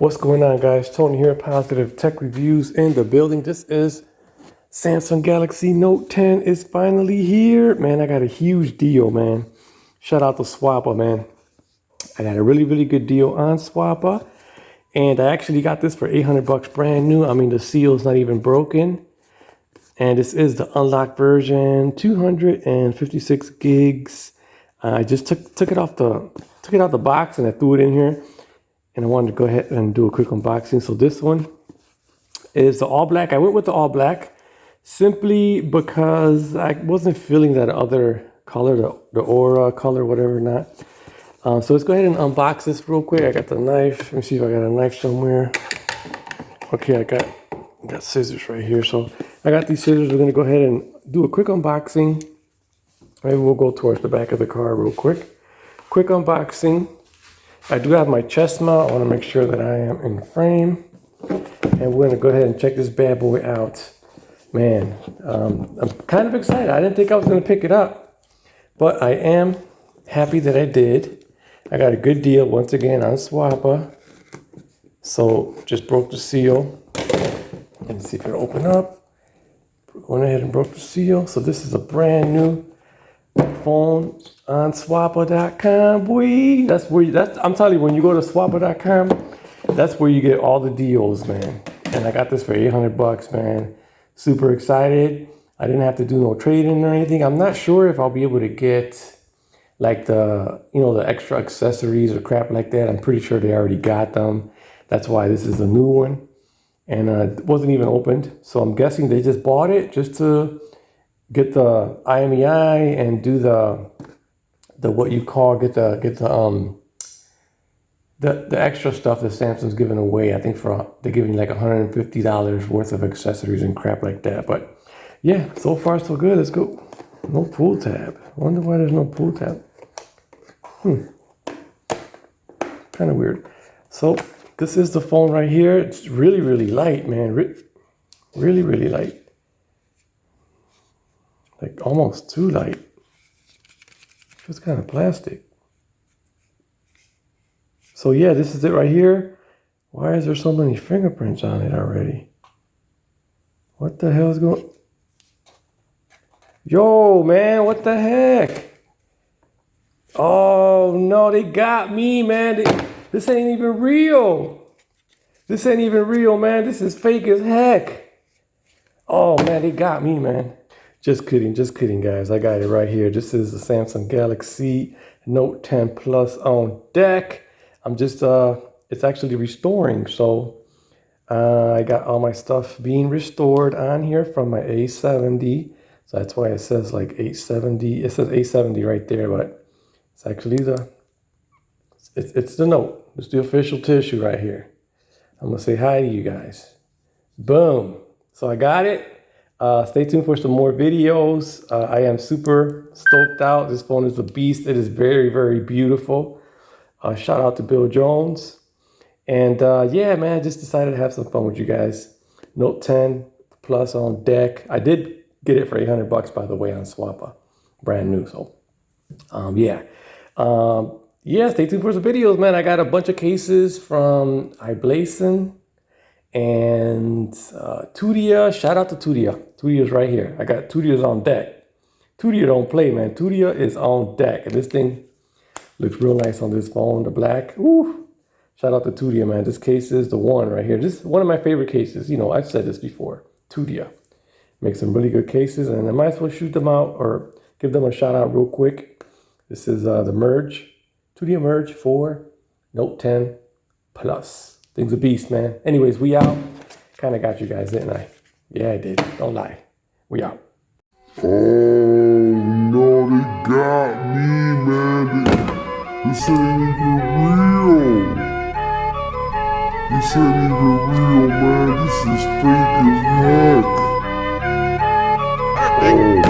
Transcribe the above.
What's going on, guys? Tony here, Positive Tech Reviews in the building. This is Samsung Galaxy Note 10 is finally here. Man, I got a huge deal, man. Shout out to Swappa, man. I got a really good deal on Swappa. And I actually got this for 800 bucks brand new. I mean, the seal's not even broken. And this is the unlocked version, 256 gigs. I just took it out the box and I threw it in here. And I wanted to go ahead and do a quick unboxing. So this one is the all black. I went with the all black simply because I wasn't feeling that other color, the Aura color, whatever not. So let's go ahead and unbox this real quick. I got the knife. Let me see if I got a knife somewhere. Okay, I got scissors right here. So I got these scissors. We're gonna go ahead and do a quick unboxing. Maybe we'll go towards the back of the car real quick. Quick unboxing. I do have my chest mount. I want to make sure that I am in frame. And we're going to go ahead and check this bad boy out. Man, I'm kind of excited. I didn't think I was going to pick it up, but I am happy that I did. I got a good deal once again on Swappa. So just broke the seal. Let's see if it'll open up. Went ahead and broke the seal. So this is a brand new phone on swappa.com, boy. I'm telling you, when you go to swappa.com, that's where you get all the deals, man. And I got this for 800 bucks, man. Super excited. I didn't have to do no trading or anything. I'm not sure if I'll be able to get like the extra accessories or crap like that. I'm pretty sure they already got them. That's why this is a new one. And it wasn't even opened. So I'm guessing they just bought it just to get the IMEI and do the extra stuff that Samsung's giving away. I think they're giving like $150 worth of accessories and crap like that. But yeah, so far so good. Let's go. No pull tab. Wonder why there's no pull tab. Kind of weird. So this is the phone right here. It's really light, man. Really light. Like almost too light. It's kind of plastic. So yeah, this is it right here. Why is there so many fingerprints on it already? What the hell is going? Yo, man, what the heck? Oh no, they got me, man. This ain't even real. This ain't even real, man. This is fake as heck. Oh man, they got me, man. Just kidding, guys. I got it right here. This is the Samsung Galaxy Note 10 Plus on deck. I'm just, it's actually restoring. So I got all my stuff being restored on here from my A70. So that's why it says like 870. It says A70 right there, but it's actually it's the Note. It's the official tissue right here. I'm gonna say hi to you guys. Boom. So I got it. Stay tuned for some more videos. I am super stoked out. This phone is a beast. It is very beautiful. Shout out to Bill Jones. And yeah, man, I just decided to have some fun with you guys. Note 10 Plus on deck. I did get it for 800 bucks, by the way, on Swappa. Brand new. So yeah. Yeah, stay tuned for some videos, man. I got a bunch of cases from iBlason and Tudia. Shout out to Tudia. Tudia's right here. I got Tudia's on deck. Tudia don't play, man. Tudia is on deck. And this thing looks real nice on this phone, the black. Woo! Shout out to Tudia, man. This case is the one right here. This is one of my favorite cases. You know, I've said this before. Tudia makes some really good cases, and I might as well shoot them out or give them a shout out real quick. This is the Merge, Tudia Merge 4 Note 10 Plus. Thing's a beast, man. Anyways, we out. Kind of got you guys, didn't I? Yeah, I did. Don't lie. We out. Oh, no, they got me, man. This ain't even real. This ain't even real, man. This is fake as heck. Oh.